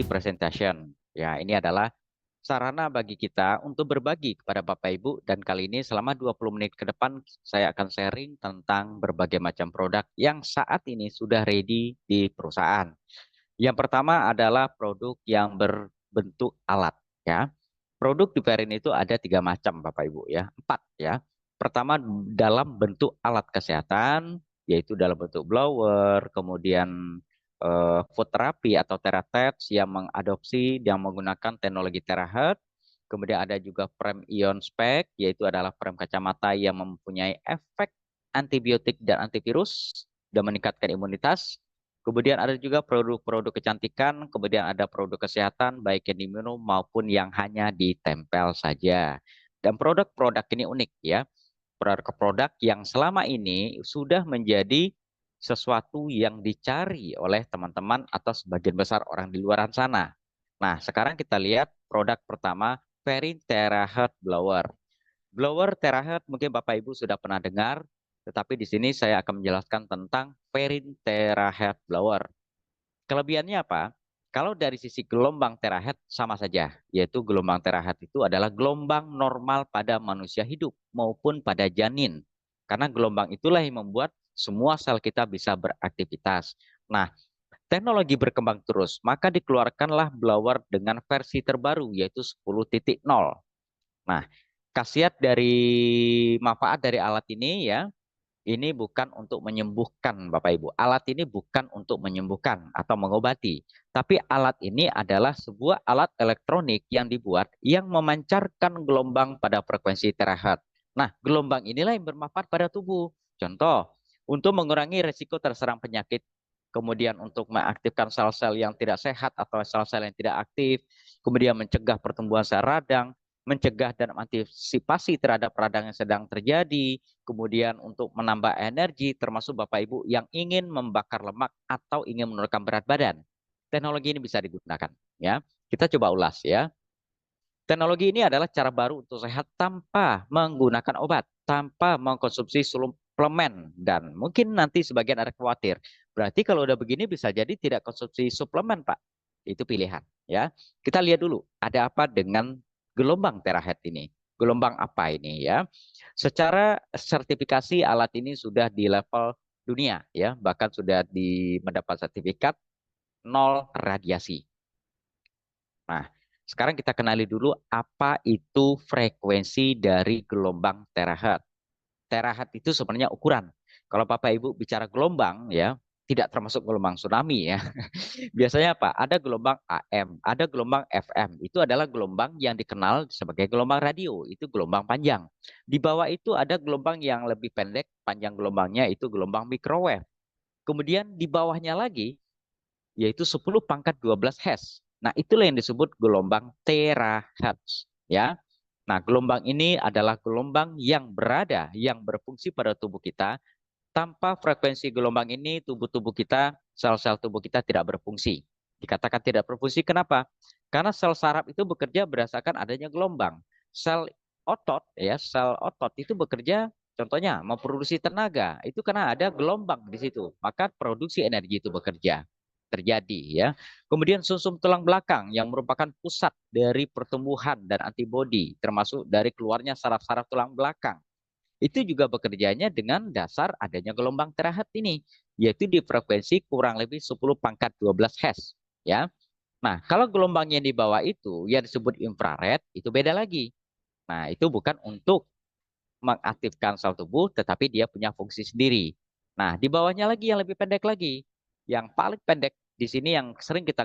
presentation. Ya, ini adalah sarana bagi kita untuk berbagi kepada Bapak Ibu, dan kali ini selama 20 menit ke depan saya akan sharing tentang berbagai macam produk yang saat ini sudah ready di perusahaan. Yang pertama adalah produk yang berbentuk alat, ya. Produk di Perin itu ada 3 macam, Bapak Ibu, ya, 4, ya. Pertama, dalam bentuk alat kesehatan, yaitu dalam bentuk blower, kemudian food therapy atau teratex yang mengadopsi yang menggunakan teknologi terahertz. Kemudian ada juga frame ion spec, yaitu adalah frame kacamata yang mempunyai efek antibiotik dan antivirus dan meningkatkan imunitas. Kemudian ada juga produk-produk kecantikan, kemudian ada produk kesehatan, baik yang diminum maupun yang hanya ditempel saja. Dan produk-produk ini unik, ya. Produk-produk yang selama ini sudah menjadi sesuatu yang dicari oleh teman-teman atau sebagian besar orang di luar sana. Nah, sekarang kita lihat produk pertama, Perin Terahertz Blower. Blower terahertz mungkin Bapak Ibu sudah pernah dengar, tetapi di sini saya akan menjelaskan tentang Perin Terahertz Blower. Kelebihannya apa? Kalau dari sisi gelombang terahertz sama saja, yaitu gelombang terahertz itu adalah gelombang normal pada manusia hidup maupun pada janin. Karena gelombang itulah yang membuat semua sel kita bisa beraktivitas. Nah, teknologi berkembang terus, maka dikeluarkanlah blower dengan versi terbaru yaitu 10.0. Nah, khasiat dari manfaat dari alat ini, ya, ini bukan untuk menyembuhkan, Bapak Ibu. Alat ini bukan untuk menyembuhkan atau mengobati, tapi alat ini adalah sebuah alat elektronik yang dibuat yang memancarkan gelombang pada frekuensi terahertz. Nah, gelombang inilah yang bermanfaat pada tubuh. Contoh, untuk mengurangi risiko terserang penyakit, kemudian untuk mengaktifkan sel-sel yang tidak sehat atau sel-sel yang tidak aktif, kemudian mencegah pertumbuhan sel radang, mencegah dan mengantisipasi terhadap radang yang sedang terjadi, kemudian untuk menambah energi, termasuk Bapak Ibu yang ingin membakar lemak atau ingin menurunkan berat badan. Teknologi ini bisa digunakan, ya. Kita coba ulas, ya. Teknologi ini adalah cara baru untuk sehat tanpa menggunakan obat, tanpa mengkonsumsi suplemen, dan mungkin nanti sebagian ada khawatir. Berarti kalau udah begini bisa jadi tidak konsumsi suplemen, Pak. Itu pilihan, ya. Kita lihat dulu ada apa dengan gelombang terahertz ini. Gelombang apa ini, ya? Secara sertifikasi alat ini sudah di level dunia, ya, bahkan sudah mendapat sertifikat nol radiasi. Nah, sekarang kita kenali dulu apa itu frekuensi dari gelombang terahertz. Terahertz itu sebenarnya ukuran. Kalau Bapak Ibu bicara gelombang, ya, tidak termasuk gelombang tsunami, ya. Biasanya apa? Ada gelombang AM, ada gelombang FM. Itu adalah gelombang yang dikenal sebagai gelombang radio. Itu gelombang panjang. Di bawah itu ada gelombang yang lebih pendek, panjang gelombangnya itu gelombang microwave. Kemudian di bawahnya lagi yaitu 10 pangkat 12 Hz. Nah, itulah yang disebut gelombang terahertz, ya. Nah, gelombang ini adalah gelombang yang yang berfungsi pada tubuh kita. Tanpa frekuensi gelombang ini, tubuh-tubuh kita, sel-sel tubuh kita tidak berfungsi. Dikatakan tidak berfungsi, kenapa? Karena sel saraf itu bekerja berdasarkan adanya gelombang. Sel otot, ya, sel otot itu bekerja, contohnya memproduksi tenaga, itu karena ada gelombang di situ. Maka produksi energi itu bekerja terjadi, ya. Kemudian sumsum tulang belakang yang merupakan pusat dari pertumbuhan dan antibodi, termasuk dari keluarnya saraf-saraf tulang belakang. Itu juga bekerjanya dengan dasar adanya gelombang terahertz ini, yaitu di frekuensi kurang lebih 10 pangkat 12 Hz, ya. Nah, kalau gelombang yang di bawah itu yang disebut infrared, itu beda lagi. Nah, itu bukan untuk mengaktifkan sel tubuh, tetapi dia punya fungsi sendiri. Nah, di bawahnya lagi yang lebih pendek lagi. Yang paling pendek di sini yang sering kita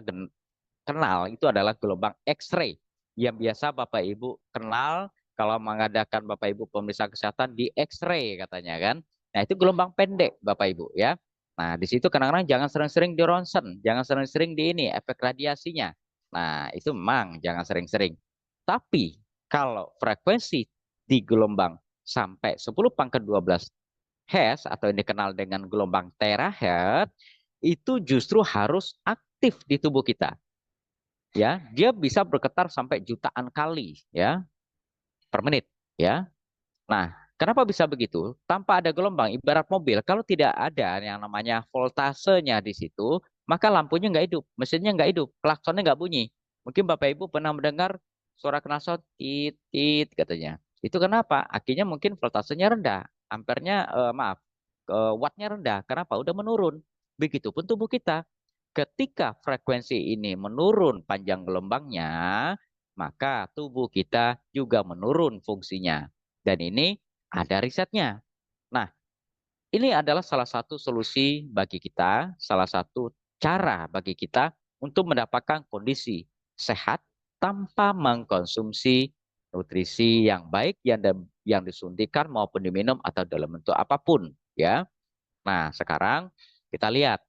kenal itu adalah gelombang X-ray yang biasa Bapak Ibu kenal kalau mengadakan Bapak Ibu pemeriksaan kesehatan di X-ray katanya, kan. Nah, itu gelombang pendek Bapak Ibu, ya. Nah, di situ kadang-kadang jangan sering-sering di ronsen, jangan sering-sering di ini efek radiasinya. Nah, itu memang jangan sering-sering. Tapi kalau frekuensi di gelombang sampai 10 pangkat 12 Hz atau yang dikenal dengan gelombang terahertz itu justru harus aktif di tubuh kita, ya. Dia bisa bergetar sampai jutaan kali, ya, per menit, ya. Nah, kenapa bisa begitu? Tanpa ada gelombang, ibarat mobil, kalau tidak ada yang namanya voltasenya di situ, maka lampunya nggak hidup, mesinnya nggak hidup, klaksonnya nggak bunyi. Mungkin Bapak Ibu pernah mendengar suara knalpot tit tit katanya. Itu kenapa? Akhirnya mungkin voltasenya rendah, ampernya maaf, wattnya rendah. Kenapa? Udah menurun. Begitupun tubuh kita. Ketika frekuensi ini menurun panjang gelombangnya, maka tubuh kita juga menurun fungsinya. Dan ini ada risetnya. Nah, ini adalah salah satu solusi bagi kita, salah satu cara bagi kita untuk mendapatkan kondisi sehat tanpa mengkonsumsi nutrisi yang baik yang disuntikan maupun diminum atau dalam bentuk apapun, ya. Nah, sekarang kita lihat.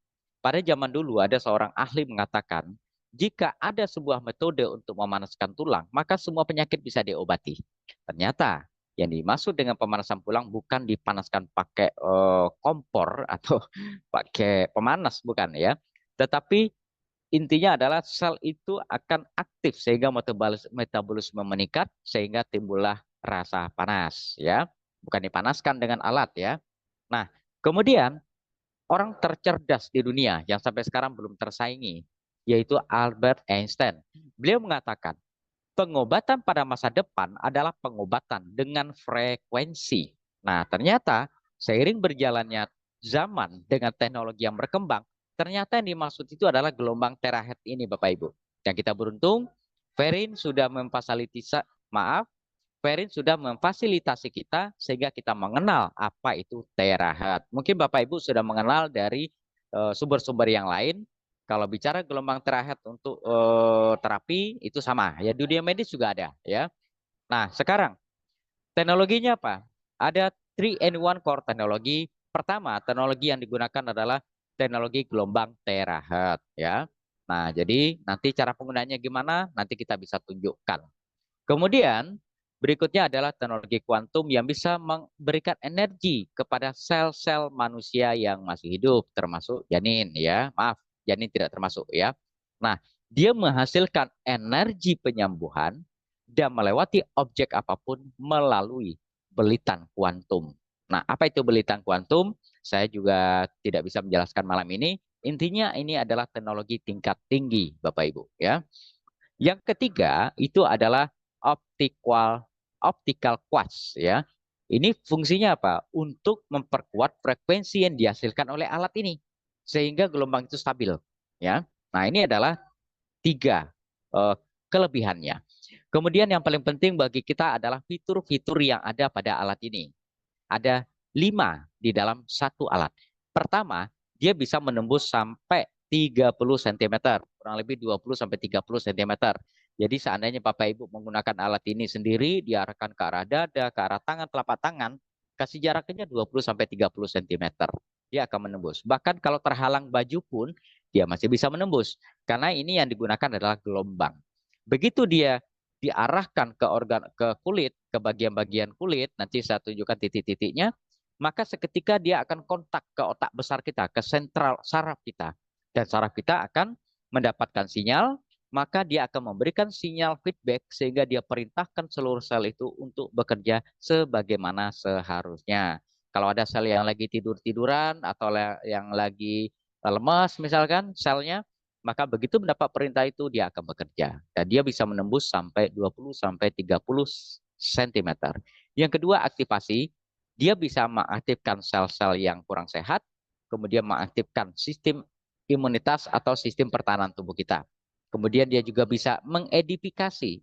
Pada zaman dulu ada seorang ahli mengatakan, jika ada sebuah metode untuk memanaskan tulang, maka semua penyakit bisa diobati. Ternyata yang dimaksud dengan pemanasan tulang bukan dipanaskan pakai kompor atau pakai pemanas, bukan ya. Tetapi intinya adalah sel itu akan aktif sehingga metabolisme meningkat sehingga timbullah rasa panas, ya. Bukan dipanaskan dengan alat, ya. Nah, kemudian orang tercerdas di dunia yang sampai sekarang belum tersaingi, yaitu Albert Einstein. Beliau mengatakan, pengobatan pada masa depan adalah pengobatan dengan frekuensi. Nah, ternyata seiring berjalannya zaman dengan teknologi yang berkembang, ternyata yang dimaksud itu adalah gelombang terahertz ini, Bapak Ibu. Dan kita beruntung, Verin sudah memfasilitasi, maaf, Verin sudah memfasilitasi kita sehingga kita mengenal apa itu terahertz. Mungkin Bapak Ibu sudah mengenal dari sumber-sumber yang lain. Kalau bicara gelombang terahertz untuk terapi itu sama ya, dunia medis juga ada, ya. Nah, sekarang teknologinya apa? Ada 3-in-1 core teknologi. Pertama, teknologi yang digunakan adalah teknologi gelombang terahertz, ya. Nah, jadi nanti cara penggunaannya gimana? Nanti kita bisa tunjukkan. Kemudian berikutnya adalah teknologi kuantum yang bisa memberikan energi kepada sel-sel manusia yang masih hidup, termasuk janin, ya. Maaf, janin tidak termasuk, ya. Nah, dia menghasilkan energi penyembuhan dan melewati objek apapun melalui belitan kuantum. Nah, apa itu belitan kuantum? Saya juga tidak bisa menjelaskan malam ini. Intinya ini adalah teknologi tingkat tinggi, Bapak Ibu, ya. Yang ketiga itu adalah optical quartz, ya. Ini fungsinya apa? Untuk memperkuat frekuensi yang dihasilkan oleh alat ini sehingga gelombang itu stabil, ya. Nah, ini adalah tiga eh, kelebihannya. Kemudian yang paling penting bagi kita adalah fitur-fitur yang ada pada alat ini. Ada 5 di dalam satu alat. Pertama, dia bisa menembus sampai 30 cm, kurang lebih 20 sampai 30 cm. Jadi seandainya Bapak Ibu menggunakan alat ini sendiri, diarahkan ke arah dada, ke arah tangan, telapak tangan, kasih jaraknya 20 sampai 30 cm. Dia akan menembus. Bahkan kalau terhalang baju pun, dia masih bisa menembus. Karena ini yang digunakan adalah gelombang. Begitu dia diarahkan ke organ, ke kulit, ke bagian-bagian kulit, nanti saya tunjukkan titik-titiknya, maka seketika dia akan kontak ke otak besar kita, ke sentral saraf kita. Dan saraf kita akan mendapatkan sinyal, maka dia akan memberikan sinyal feedback sehingga dia perintahkan seluruh sel itu untuk bekerja sebagaimana seharusnya. Kalau ada sel yang lagi tidur-tiduran atau yang lagi lemas misalkan selnya, maka begitu mendapat perintah itu dia akan bekerja dan dia bisa menembus sampai 20 sampai 30 cm. Yang kedua, aktivasi. Dia bisa mengaktifkan sel-sel yang kurang sehat, kemudian mengaktifkan sistem imunitas atau sistem pertahanan tubuh kita. Kemudian dia juga bisa mengidentifikasi.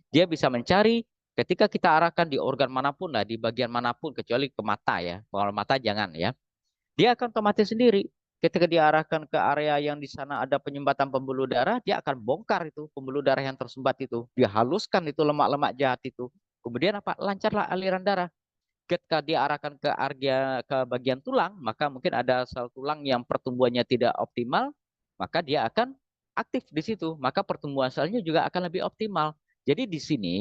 Dia bisa mencari ketika kita arahkan di organ manapun lah, di bagian manapun kecuali ke mata, ya. Kalau mata jangan, ya. Dia akan otomatis sendiri. Ketika diarahkan ke area yang di sana ada penyumbatan pembuluh darah, dia akan bongkar itu pembuluh darah yang tersumbat itu. Dia haluskan itu lemak-lemak jahat itu. Kemudian apa? Lancarlah aliran darah. Ketika diarahkan ke area ke bagian tulang, maka mungkin ada sel tulang yang pertumbuhannya tidak optimal, maka dia akan aktif di situ. Maka pertumbuhan selnya juga akan lebih optimal. Jadi di sini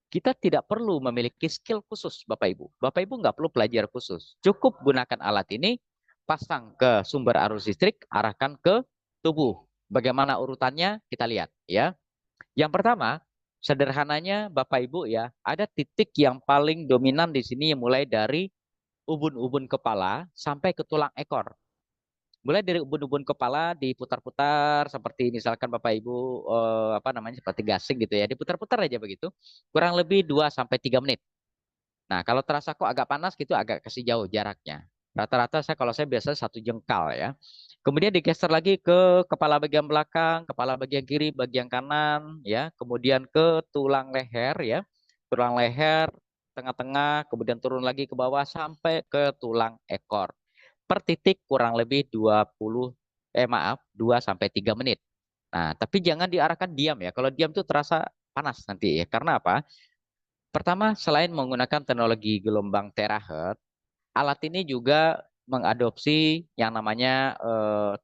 kita tidak perlu memiliki skill khusus, Bapak Ibu. Bapak Ibu nggak perlu belajar khusus. Cukup gunakan alat ini, pasang ke sumber arus listrik, arahkan ke tubuh. Bagaimana urutannya kita lihat, ya. Yang pertama, sederhananya Bapak Ibu, ya, ada titik yang paling dominan di sini mulai dari ubun-ubun kepala sampai ke tulang ekor. Mulai dari ubun-ubun kepala diputar-putar seperti misalkan Bapak Ibu apa namanya seperti gasing gitu ya, diputar-putar aja begitu. Kurang lebih 2 sampai 3 menit. Nah, kalau terasa kok agak panas gitu agak kasih jauh jaraknya. Rata-rata kalau saya biasa 1 jengkal ya. Kemudian digeser lagi ke kepala bagian belakang, kepala bagian kiri, bagian kanan ya, kemudian ke tulang leher ya. Tulang leher tengah-tengah, kemudian turun lagi ke bawah sampai ke tulang ekor. Per titik kurang lebih 2 sampai 3 menit. Nah, tapi jangan diarahkan diam ya. Kalau diam tuh terasa panas nanti ya. Karena apa? Pertama, selain menggunakan teknologi gelombang terahertz, alat ini juga mengadopsi yang namanya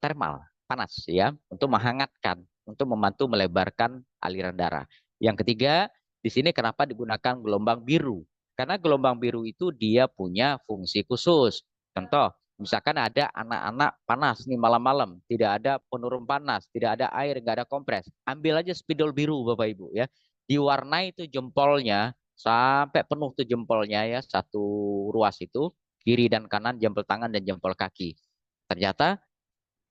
thermal, panas ya, untuk menghangatkan, untuk membantu melebarkan aliran darah. Yang ketiga, di sini kenapa digunakan gelombang biru? Karena gelombang biru itu dia punya fungsi khusus. Contoh, misalkan ada anak-anak panas nih malam-malam, tidak ada penurun panas, tidak ada air, nggak ada kompres. Ambil aja spidol biru Bapak Ibu ya. Diwarnai itu jempolnya sampai penuh tuh jempolnya ya, satu ruas itu kiri dan kanan, jempol tangan dan jempol kaki. Ternyata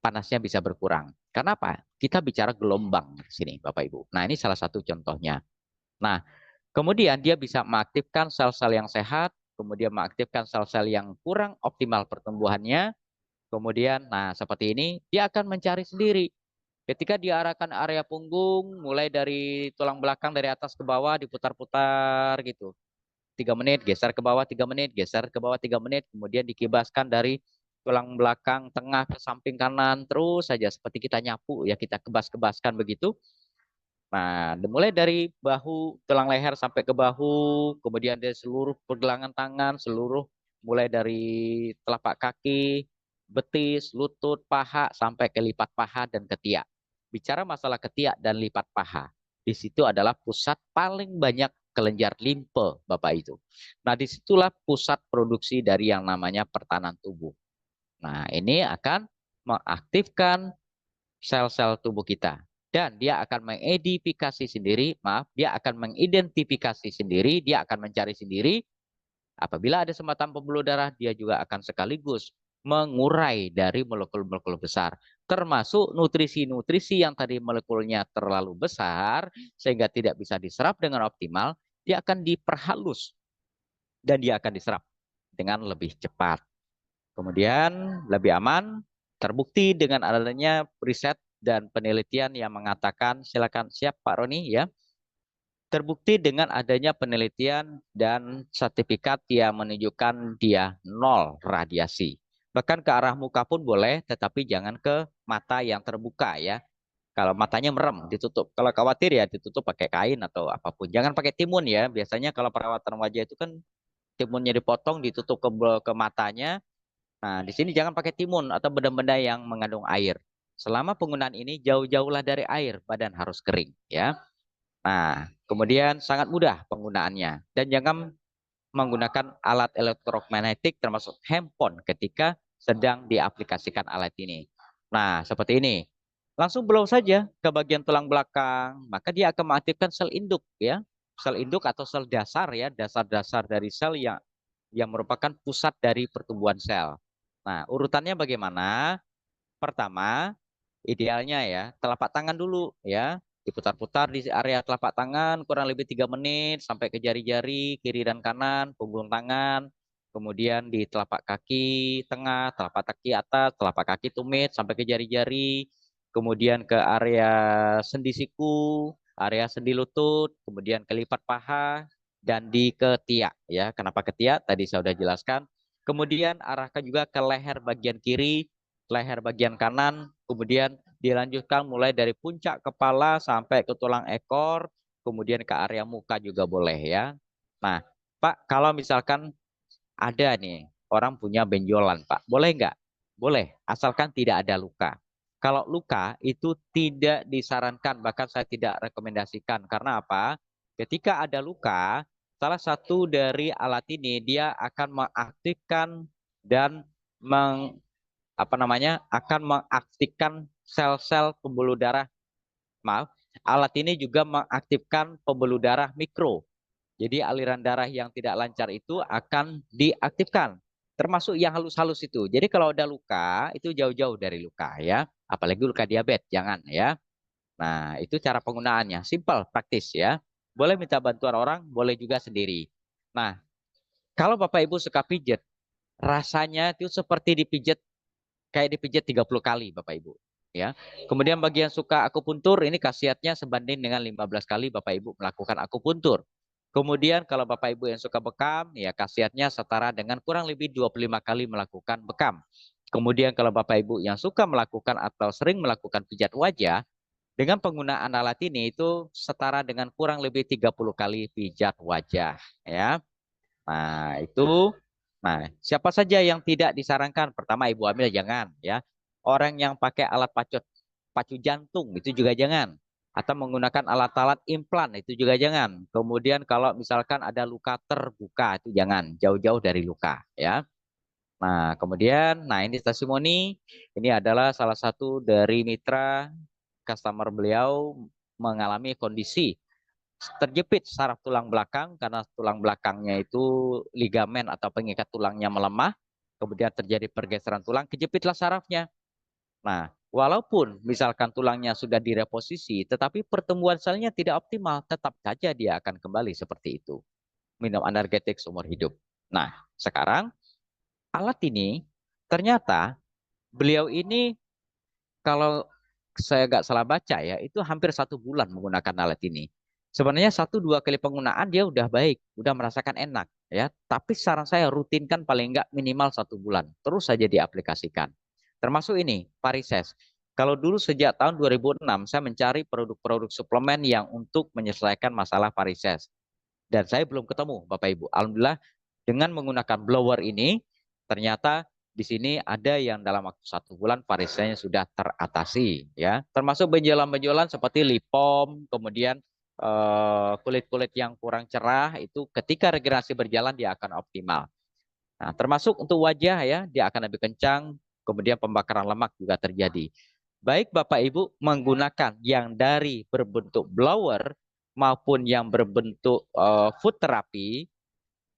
panasnya bisa berkurang. Karena apa? Kita bicara gelombang di sini, Bapak Ibu. Nah, ini salah satu contohnya. Nah, kemudian dia bisa mengaktifkan sel-sel yang sehat, kemudian mengaktifkan sel-sel yang kurang optimal pertumbuhannya. Kemudian, nah seperti ini, dia akan mencari sendiri. Ketika diarahkan area punggung, mulai dari tulang belakang dari atas ke bawah diputar-putar gitu. 3 menit, geser ke bawah 3 menit, geser ke bawah 3 menit, kemudian dikibaskan dari tulang belakang tengah ke samping kanan, terus saja seperti kita nyapu ya, kita kebas-kebaskan begitu. Nah, mulai dari bahu, tulang leher sampai ke bahu, kemudian dari seluruh pergelangan tangan, seluruh mulai dari telapak kaki, betis, lutut, paha, sampai ke lipat paha dan ketiak. Bicara masalah ketiak dan lipat paha, di situ adalah pusat paling banyak kelenjar limpe, Bapak itu. Nah, disitulah pusat produksi dari yang namanya pertahanan tubuh. Nah, ini akan mengaktifkan sel-sel tubuh kita. Dan dia akan mengidentifikasi sendiri, maaf, dia akan mengidentifikasi sendiri, dia akan mencari sendiri. Apabila ada sempatan pembuluh darah, dia juga akan sekaligus mengurai dari molekul-molekul besar. Termasuk nutrisi-nutrisi yang tadi molekulnya terlalu besar, sehingga tidak bisa diserap dengan optimal, dia akan diperhalus dan dia akan diserap dengan lebih cepat. Kemudian lebih aman, terbukti dengan adanya riset dan penelitian yang mengatakan, silakan siap Pak Roni ya, terbukti dengan adanya penelitian dan sertifikat yang menunjukkan dia nol radiasi. Bahkan ke arah muka pun boleh, tetapi jangan ke mata yang terbuka ya. Kalau matanya merem, ditutup. Kalau khawatir ya ditutup pakai kain atau apapun. Jangan pakai timun ya. Biasanya kalau perawatan wajah itu kan timunnya dipotong, ditutup ke matanya. Nah, di sini jangan pakai timun atau benda-benda yang mengandung air. Selama penggunaan ini jauh-jauhlah dari air, badan harus kering ya. Nah, kemudian sangat mudah penggunaannya dan jangan menggunakan alat elektromagnetik termasuk handphone ketika sedang diaplikasikan alat ini. Nah, seperti ini. Langsung blow saja ke bagian tulang belakang, maka dia akan mengaktifkan sel induk ya. Sel induk atau sel dasar ya, dasar-dasar dari sel yang merupakan pusat dari pertumbuhan sel. Nah, urutannya bagaimana? Pertama, idealnya ya, telapak tangan dulu ya. Diputar-putar di area telapak tangan kurang lebih 3 menit sampai ke jari-jari kiri dan kanan, punggung tangan. Kemudian di telapak kaki tengah, telapak kaki atas, telapak kaki tumit sampai ke jari-jari. Kemudian ke area sendi siku, area sendi lutut, kemudian ke lipat paha dan di ketiak ya. Kenapa ketiak? Tadi saya sudah jelaskan. Kemudian arahkan juga ke leher bagian kiri, leher bagian kanan, kemudian dilanjutkan mulai dari puncak kepala sampai ke tulang ekor, kemudian ke area muka juga boleh ya. Nah, Pak, kalau misalkan ada nih orang punya benjolan, Pak, boleh nggak? Boleh, asalkan tidak ada luka. Kalau luka itu tidak disarankan, bahkan saya tidak rekomendasikan. Karena apa? Ketika ada luka, salah satu dari alat ini dia akan mengaktifkan dan apa namanya akan mengaktifkan sel-sel pembuluh darah. Maaf, alat ini juga mengaktifkan pembuluh darah mikro. Jadi aliran darah yang tidak lancar itu akan diaktifkan. termasuk yang halus-halus itu. Jadi kalau ada luka, itu jauh-jauh dari luka ya. Apalagi luka diabetes, jangan ya. Nah, itu cara penggunaannya. Simple, praktis ya. Boleh minta bantuan orang, boleh juga sendiri. Nah, kalau Bapak Ibu suka pijet, rasanya itu seperti dipijat kayak dipijat 30 kali Bapak Ibu. Ya. Kemudian bagi yang suka akupuntur, ini khasiatnya sebanding dengan 15 kali Bapak Ibu melakukan akupuntur. Kemudian kalau Bapak Ibu yang suka bekam, ya khasiatnya setara dengan kurang lebih 25 kali melakukan bekam. Kemudian kalau Bapak Ibu yang suka melakukan atau sering melakukan pijat wajah, dengan penggunaan alat ini itu setara dengan kurang lebih 30 kali pijat wajah. Ya. Nah, itu. Nah, siapa saja yang tidak disarankan? Pertama, ibu hamil jangan ya. Orang yang pakai alat pacu jantung itu juga jangan. Atau menggunakan alat-alat implan itu juga jangan. Kemudian kalau misalkan ada luka terbuka itu jangan, jauh-jauh dari luka ya. Nah, kemudian ini testimoni ini adalah salah satu dari mitra customer beliau mengalami kondisi terjepit saraf tulang belakang karena tulang belakangnya itu ligamen atau pengikat tulangnya melemah, kemudian terjadi pergeseran tulang, kejepitlah sarafnya. Nah, walaupun misalkan tulangnya sudah direposisi, tetapi pertumbuhan selnya tidak optimal, tetap saja dia akan kembali seperti itu. Minum analgetik seumur hidup. Nah, sekarang alat ini ternyata beliau ini kalau saya nggak salah baca ya, itu hampir 1 bulan menggunakan alat ini. Sebenarnya 1-2 kali penggunaan dia udah baik, udah merasakan enak ya. Tapi saran saya rutinkan paling nggak minimal 1 bulan, terus saja diaplikasikan. Termasuk ini, Parises. Kalau dulu sejak tahun 2006 saya mencari produk-produk suplemen yang untuk menyelesaikan masalah varises. Dan saya belum ketemu, Bapak Ibu. Alhamdulillah dengan menggunakan blower ini, ternyata di sini ada yang dalam waktu 1 bulan varisesnya sudah teratasi, ya. Termasuk benjolan-benjolan seperti lipom, kemudian kulit-kulit yang kurang cerah itu ketika regenerasi berjalan dia akan optimal. Nah, termasuk untuk wajah ya, dia akan lebih kencang, kemudian pembakaran lemak juga terjadi. Baik Bapak Ibu menggunakan yang dari berbentuk blower maupun yang berbentuk food therapy,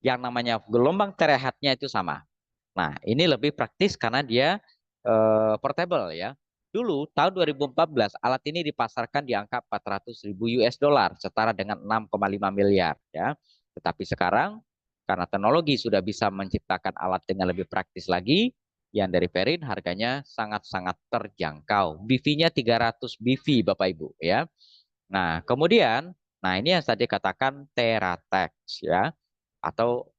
yang namanya gelombang terehatnya itu sama. Nah, ini lebih praktis karena dia portable ya. Dulu tahun 2014 alat ini dipasarkan di angka 400.000 US dollar setara dengan 6,5 miliar ya. Tetapi sekarang karena teknologi sudah bisa menciptakan alat dengan lebih praktis lagi, yang dari Perin harganya sangat-sangat terjangkau. BV-nya 300 BV Bapak Ibu ya. Nah, kemudian ini yang tadi katakan Teratex ya, atau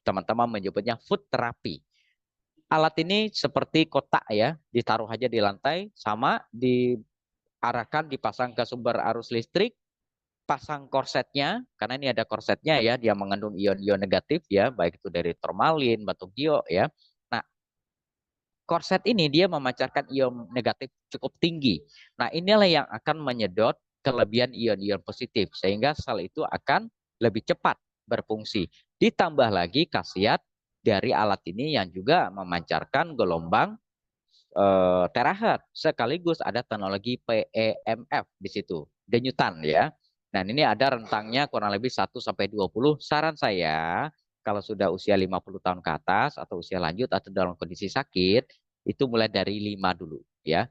teman-teman menyebutnya food therapy. Alat ini seperti kotak ya, ditaruh aja di lantai, sama diarahkan dipasang ke sumber arus listrik, pasang korsetnya, karena ini ada korsetnya ya, dia mengandung ion-ion negatif ya, baik itu dari formalin, batu gio ya. Nah, korset ini dia memancarkan ion negatif cukup tinggi. Nah, inilah yang akan menyedot kelebihan ion-ion positif, sehingga sel itu akan lebih cepat berfungsi. Ditambah lagi khasiat dari alat ini yang juga memancarkan gelombang terahertz, sekaligus ada teknologi PEMF di situ, denyutan ya. Dan ini ada rentangnya kurang lebih 1 sampai 20. Saran saya kalau sudah usia 50 tahun ke atas atau usia lanjut atau dalam kondisi sakit, itu mulai dari 5 dulu ya.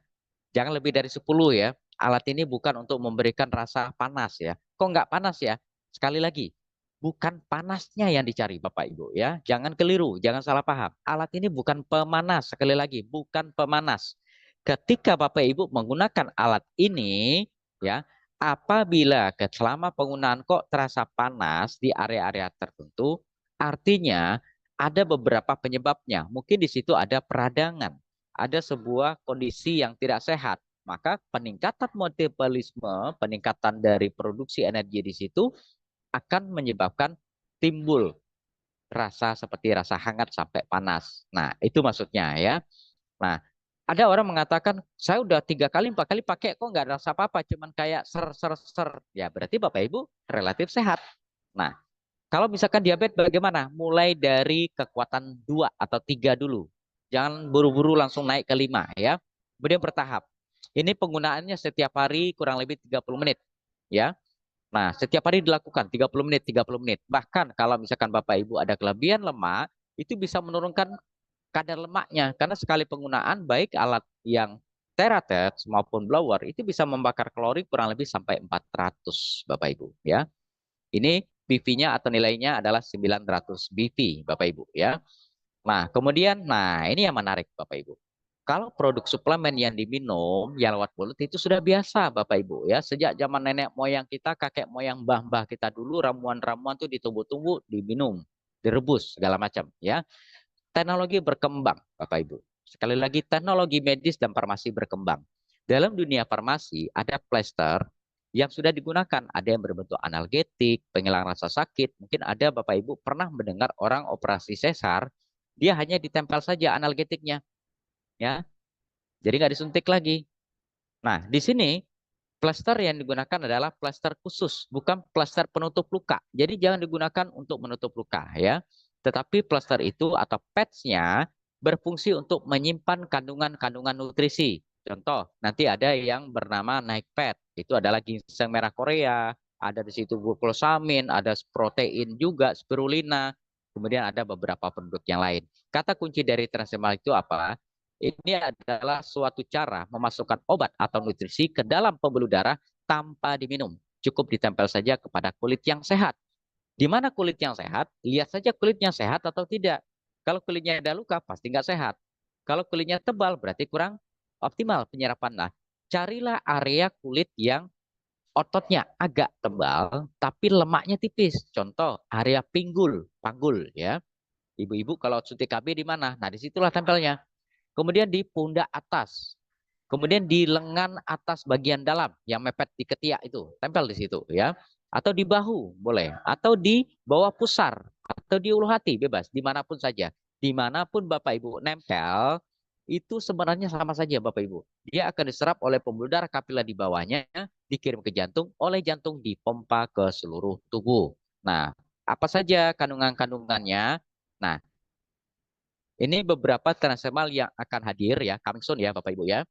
Jangan lebih dari 10 ya. Alat ini bukan untuk memberikan rasa panas ya. Kok nggak panas ya? Sekali lagi, bukan panasnya yang dicari Bapak Ibu ya. Jangan keliru, jangan salah paham. Alat ini bukan pemanas, sekali lagi, bukan pemanas. Ketika Bapak Ibu menggunakan alat ini ya, apabila selama penggunaan kok terasa panas di area-area tertentu, artinya ada beberapa penyebabnya. Mungkin di situ ada peradangan, ada sebuah kondisi yang tidak sehat. Maka peningkatan metabolisme, peningkatan dari produksi energi di situ akan menyebabkan timbul rasa seperti rasa hangat sampai panas. Nah, itu maksudnya ya. Nah, ada orang mengatakan, saya udah 3 kali, 4 kali pakai kok nggak ada rasa apa-apa, cuman kayak ser. Ya, berarti Bapak Ibu relatif sehat. Nah, kalau misalkan diabetes bagaimana? Mulai dari kekuatan 2 atau 3 dulu. Jangan buru-buru langsung naik ke 5 ya. Kemudian bertahap. Ini penggunaannya setiap hari kurang lebih 30 menit ya. Nah, setiap hari dilakukan 30 menit, 30 menit. Bahkan kalau misalkan Bapak Ibu ada kelebihan lemak, itu bisa menurunkan kadar lemaknya karena sekali penggunaan baik alat yang Theratex maupun blower itu bisa membakar kalori kurang lebih sampai 400 Bapak Ibu ya. Ini BV-nya atau nilainya adalah 900 BV Bapak Ibu ya. Nah, kemudian ini yang menarik Bapak Ibu. Kalau produk suplemen yang diminum yang lewat mulut itu sudah biasa Bapak Ibu ya. Sejak zaman nenek moyang kita, kakek moyang mbah-mbah kita dulu ramuan-ramuan tuh ditunggu-tunggu, diminum, direbus segala macam ya. Teknologi berkembang Bapak Ibu. Sekali lagi teknologi medis dan farmasi berkembang. Dalam dunia farmasi ada plester yang sudah digunakan, ada yang berbentuk analgetik, penghilang rasa sakit. Mungkin ada Bapak Ibu pernah mendengar orang operasi sesar, dia hanya ditempel saja analgetiknya, ya. Jadi nggak disuntik lagi. Nah, di sini plester yang digunakan adalah plester khusus, bukan plester penutup luka. Jadi jangan digunakan untuk menutup luka, ya. Tetapi plester itu atau patch-nya berfungsi untuk menyimpan kandungan-kandungan nutrisi. Contoh, nanti ada yang bernama Night Pad. Itu adalah ginseng merah Korea, ada di situ glukosamin, ada protein juga, spirulina, kemudian ada beberapa produk yang lain. Kata kunci dari Transdermal itu apa? Ini adalah suatu cara memasukkan obat atau nutrisi ke dalam pembuluh darah tanpa diminum. Cukup ditempel saja kepada kulit yang sehat. Di mana kulit yang sehat? Lihat saja kulitnya sehat atau tidak. Kalau kulitnya ada luka, pasti nggak sehat. Kalau kulitnya tebal, berarti kurang optimal penyerapan. Nah, carilah area kulit yang ototnya agak tebal, tapi lemaknya tipis. Contoh, area pinggul, panggul ya. Ibu-ibu kalau suntik KB di mana? Nah, disitulah tempelnya. Kemudian di pundak atas, kemudian di lengan atas bagian dalam yang mepet di ketiak itu, tempel di situ ya. Atau di bahu boleh, atau di bawah pusar, atau di ulu hati bebas, dimanapun saja. Dimanapun Bapak Ibu nempel, itu sebenarnya sama saja Bapak Ibu. Dia akan diserap oleh pembuluh darah kapiler di bawahnya, dikirim ke jantung, oleh jantung dipompa ke seluruh tubuh. Nah, apa saja kandungan-kandungannya? Nah, ini beberapa transdermal yang akan hadir ya, coming soon ya Bapak Ibu ya.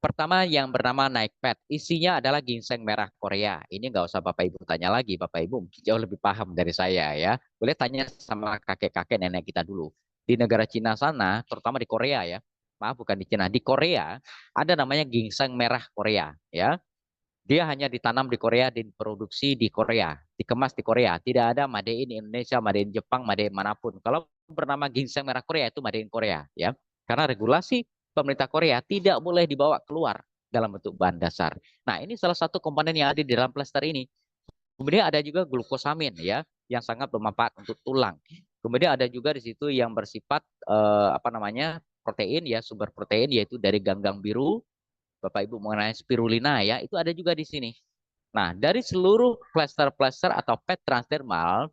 Pertama yang bernama Night Pad. Isinya adalah ginseng merah Korea. Ini nggak usah Bapak Ibu tanya lagi. Bapak Ibu jauh lebih paham dari saya ya. Boleh tanya sama kakek-kakek nenek kita dulu. Di negara Cina sana, terutama di Korea ya. Maaf bukan di Cina, di Korea ada namanya ginseng merah Korea ya. Dia hanya ditanam di Korea, diproduksi di Korea, dikemas di Korea. Tidak ada made in Indonesia, made in Jepang, made in manapun. Kalau bernama ginseng merah Korea itu made in Korea ya. Karena regulasi pemerintah Korea tidak boleh dibawa keluar dalam bentuk bahan dasar. Nah, ini salah satu komponen yang ada di dalam plester ini. Kemudian ada juga glukosamin ya, yang sangat bermanfaat untuk tulang. Kemudian ada juga di situ yang bersifat protein ya, sumber protein yaitu dari ganggang biru. Bapak Ibu mengenai spirulina ya, itu ada juga di sini. Nah, dari seluruh plester-plester atau PET transdermal,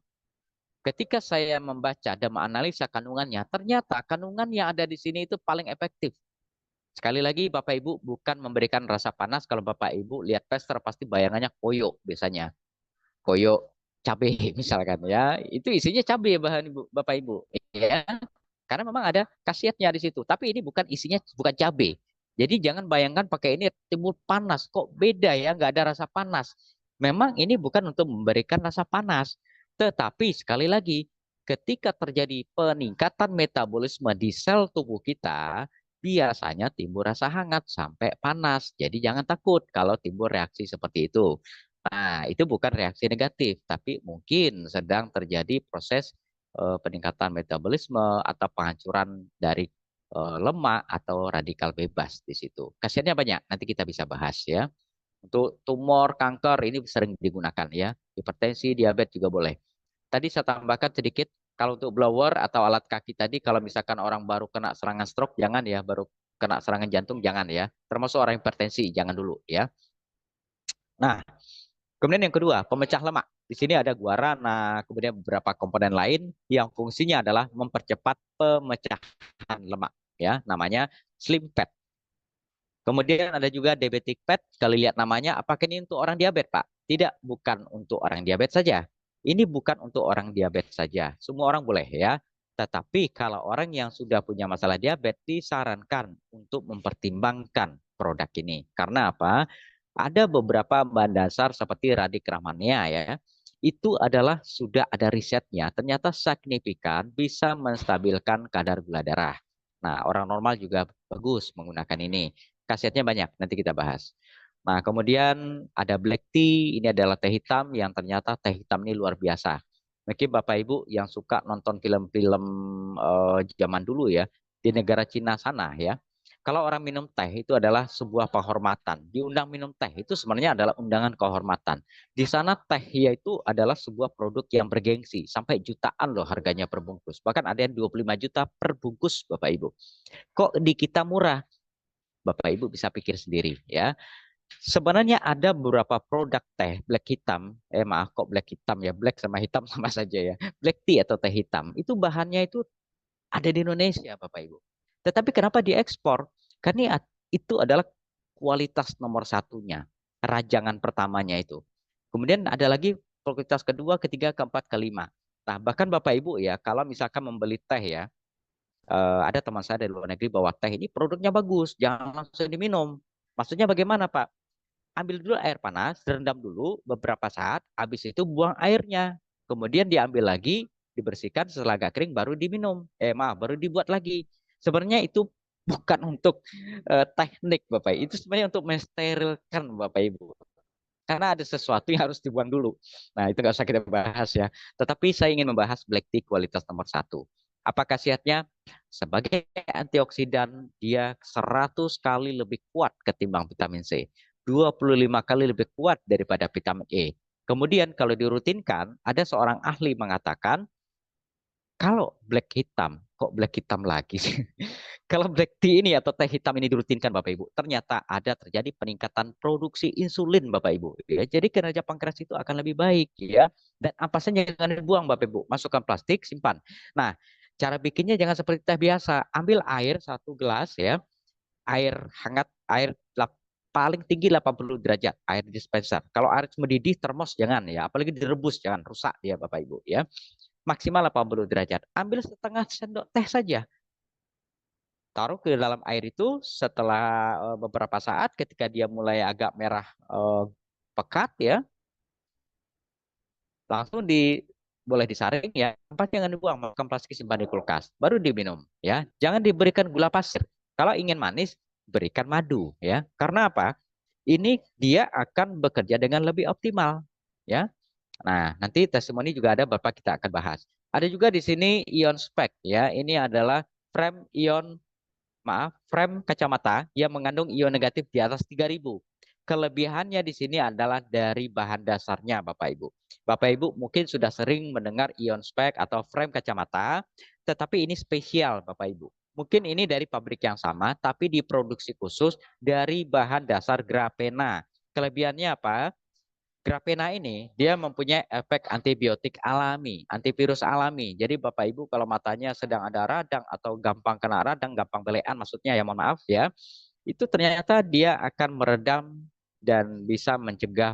ketika saya membaca dan menganalisa kandungannya, ternyata kandungan yang ada di sini itu paling efektif. Sekali lagi Bapak Ibu bukan memberikan rasa panas. Kalau Bapak Ibu lihat plester pasti bayangannya koyo biasanya. Koyo cabai misalkan ya. Itu isinya cabai bahan Ibu, Bapak Ibu. Ya. Karena memang ada khasiatnya di situ. Tapi ini bukan isinya bukan cabai. Jadi jangan bayangkan pakai ini timbul panas. Kok beda ya? Nggak ada rasa panas. Memang ini bukan untuk memberikan rasa panas. Tetapi sekali lagi, ketika terjadi peningkatan metabolisme di sel tubuh kita, biasanya timbul rasa hangat sampai panas. Jadi jangan takut kalau timbul reaksi seperti itu. Nah, itu bukan reaksi negatif, tapi mungkin sedang terjadi proses peningkatan metabolisme atau penghancuran dari lemak atau radikal bebas di situ. Khasiatnya banyak, nanti kita bisa bahas ya. Untuk tumor, kanker ini sering digunakan ya. Hipertensi, diabetes juga boleh. Tadi saya tambahkan sedikit, kalau untuk blower atau alat kaki tadi, kalau misalkan orang baru kena serangan stroke, jangan ya, baru kena serangan jantung, jangan ya. Termasuk orang hipertensi, jangan dulu ya. Nah, kemudian yang kedua, pemecah lemak. Di sini ada guarana, kemudian beberapa komponen lain yang fungsinya adalah mempercepat pemecahan lemak. Ya, namanya slim fat. Kemudian ada juga diabetic fat. Kali lihat namanya, apakah ini untuk orang diabetes, Pak? Tidak, bukan untuk orang diabetes saja. Ini bukan untuk orang diabetes saja. Semua orang boleh ya. Tetapi kalau orang yang sudah punya masalah diabetes, disarankan untuk mempertimbangkan produk ini. Karena apa? Ada beberapa bahan dasar seperti radikramania ya. itu adalah sudah ada risetnya, ternyata signifikan bisa menstabilkan kadar gula darah. Nah, orang normal juga bagus menggunakan ini. Khasiatnya banyak, nanti kita bahas. Nah, kemudian ada black tea, ini adalah teh hitam yang ternyata teh hitam ini luar biasa. Mungkin Bapak Ibu yang suka nonton film-film zaman dulu ya, di negara Cina sana ya. Kalau orang minum teh itu adalah sebuah penghormatan. Diundang minum teh itu sebenarnya adalah undangan kehormatan. Di sana teh yaitu adalah sebuah produk yang bergengsi. Sampai jutaan loh harganya per bungkus. Bahkan ada yang 25 juta per bungkus Bapak Ibu. Kok di kita murah? Bapak Ibu bisa pikir sendiri ya. Sebenarnya ada beberapa produk teh black hitam, maaf kok black hitam ya, black sama hitam sama saja ya. Black tea atau teh hitam, itu bahannya itu ada di Indonesia Bapak Ibu. Tetapi kenapa diekspor? Karena itu adalah kualitas nomor satunya, rajangan pertamanya itu. Kemudian ada lagi kualitas kedua, ketiga, keempat, kelima. Nah, bahkan Bapak Ibu ya, kalau misalkan membeli teh ya, ada teman saya dari luar negeri bawa teh ini produknya bagus, jangan langsung diminum. Maksudnya bagaimana Pak? Ambil dulu air panas, rendam dulu beberapa saat, habis itu buang airnya. Kemudian diambil lagi, dibersihkan setelah agak kering baru diminum. Maaf, baru dibuat lagi. Sebenarnya itu bukan untuk teknik Bapak. Itu sebenarnya untuk mensterilkan Bapak Ibu. Karena ada sesuatu yang harus dibuang dulu. Nah, itu nggak usah kita bahas ya. Tetapi saya ingin membahas black tea kualitas nomor satu. Apa khasiatnya? Sebagai antioksidan, dia 100 kali lebih kuat ketimbang vitamin C. 25 kali lebih kuat daripada vitamin E. Kemudian kalau dirutinkan, ada seorang ahli mengatakan, kalau black hitam, kok black hitam lagi sih? Kalau black tea ini atau teh hitam ini dirutinkan Bapak Ibu, ternyata ada terjadi peningkatan produksi insulin Bapak Ibu. Ya, jadi kinerja pankreas itu akan lebih baik ya. Dan ampasnya jangan dibuang Bapak Ibu, masukkan plastik, simpan. Nah, cara bikinnya jangan seperti teh biasa. Ambil air 1 gelas ya, air hangat, air paling tinggi 80 derajat, air dispenser. Kalau air mendidih termos jangan ya, apalagi direbus jangan, rusak ya Bapak Ibu ya. Maksimal 80 derajat. Ambil setengah sendok teh saja, taruh ke dalam air itu setelah beberapa saat ketika dia mulai agak merah pekat ya, langsung boleh disaring ya, tempat jangan dibuang, makan plastik simpan di kulkas baru diminum ya, jangan diberikan gula pasir. Kalau ingin manis berikan madu ya, karena apa, ini dia akan bekerja dengan lebih optimal ya. Nah, nanti testimoni juga ada Bapak, kita akan bahas. Ada juga di sini ion spec ya, ini adalah frame kacamata yang mengandung ion negatif di atas 3000. Kelebihannya di sini adalah dari bahan dasarnya Bapak Ibu. Bapak Ibu mungkin sudah sering mendengar ion spec atau frame kacamata, tetapi ini spesial Bapak Ibu. Mungkin ini dari pabrik yang sama, tapi diproduksi khusus dari bahan dasar grafena. Kelebihannya apa? Grafena ini dia mempunyai efek antibiotik alami, antivirus alami. Jadi Bapak Ibu kalau matanya sedang ada radang atau gampang kena radang, gampang belean maksudnya ya, mohon maaf ya. Itu ternyata dia akan meredam dan bisa mencegah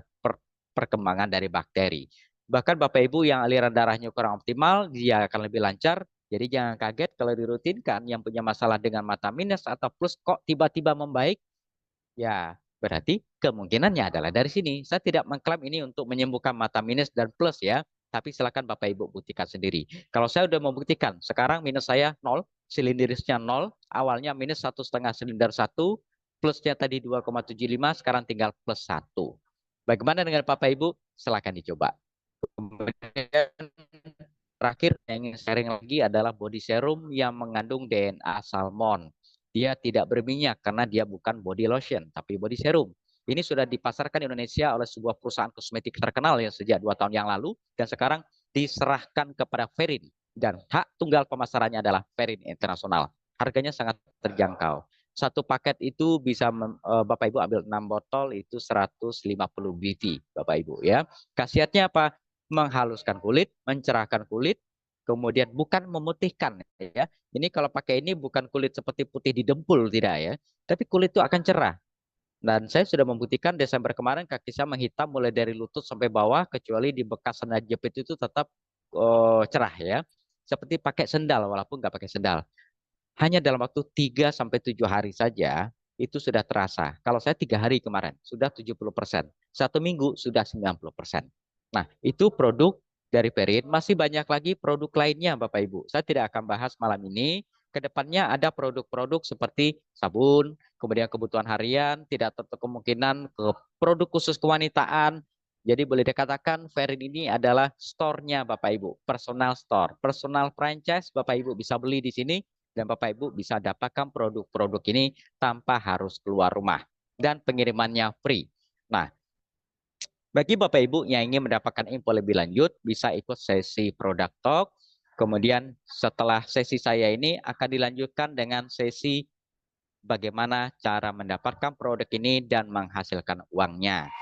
perkembangan dari bakteri. Bahkan Bapak Ibu yang aliran darahnya kurang optimal, dia akan lebih lancar. Jadi jangan kaget kalau dirutinkan, yang punya masalah dengan mata minus atau plus kok tiba-tiba membaik. Ya, berarti kemungkinannya adalah dari sini. Saya tidak mengklaim ini untuk menyembuhkan mata minus dan plus ya, tapi silakan Bapak Ibu buktikan sendiri. Kalau saya sudah membuktikan, sekarang minus saya 0, silinderisnya 0, awalnya minus 1,5 silinder 1, plusnya tadi 2,75, sekarang tinggal plus 1. Bagaimana dengan Bapak Ibu? Silakan dicoba. Kemudian terakhir yang ingin sharing lagi adalah body serum yang mengandung DNA salmon. Dia tidak berminyak karena dia bukan body lotion, tapi body serum. Ini sudah dipasarkan di Indonesia oleh sebuah perusahaan kosmetik terkenal yang sejak 2 tahun yang lalu, dan sekarang diserahkan kepada Verin. Dan hak tunggal pemasarannya adalah Verin Internasional. Harganya sangat terjangkau. Satu paket itu bisa Bapak Ibu ambil 6 botol, itu 150 BV Bapak Ibu ya. Khasiatnya apa? Menghaluskan kulit, mencerahkan kulit, kemudian bukan memutihkan ya. Ini kalau pakai ini bukan kulit seperti putih di dempul, tidak ya, tapi kulit itu akan cerah. Dan saya sudah membuktikan Desember kemarin kaki saya menghitam mulai dari lutut sampai bawah, kecuali di bekas sandal jepit itu tetap cerah ya. Seperti pakai sendal walaupun nggak pakai sendal. Hanya dalam waktu 3 sampai 7 hari saja itu sudah terasa. Kalau saya 3 hari kemarin sudah 70%, 1 minggu sudah 90%. Nah, itu produk dari Perin. Masih banyak lagi produk lainnya, Bapak Ibu. Saya tidak akan bahas malam ini. Kedepannya ada produk-produk seperti sabun, kemudian kebutuhan harian, tidak tertutup kemungkinan ke produk khusus kewanitaan. Jadi boleh dikatakan Perin ini adalah store-nya Bapak Ibu, personal store, personal franchise. Bapak Ibu bisa beli di sini dan Bapak Ibu bisa dapatkan produk-produk ini tanpa harus keluar rumah dan pengirimannya free. Nah, bagi Bapak Ibu yang ingin mendapatkan info lebih lanjut, bisa ikut sesi Product Talk. Kemudian setelah sesi saya ini akan dilanjutkan dengan sesi bagaimana cara mendapatkan produk ini dan menghasilkan uangnya.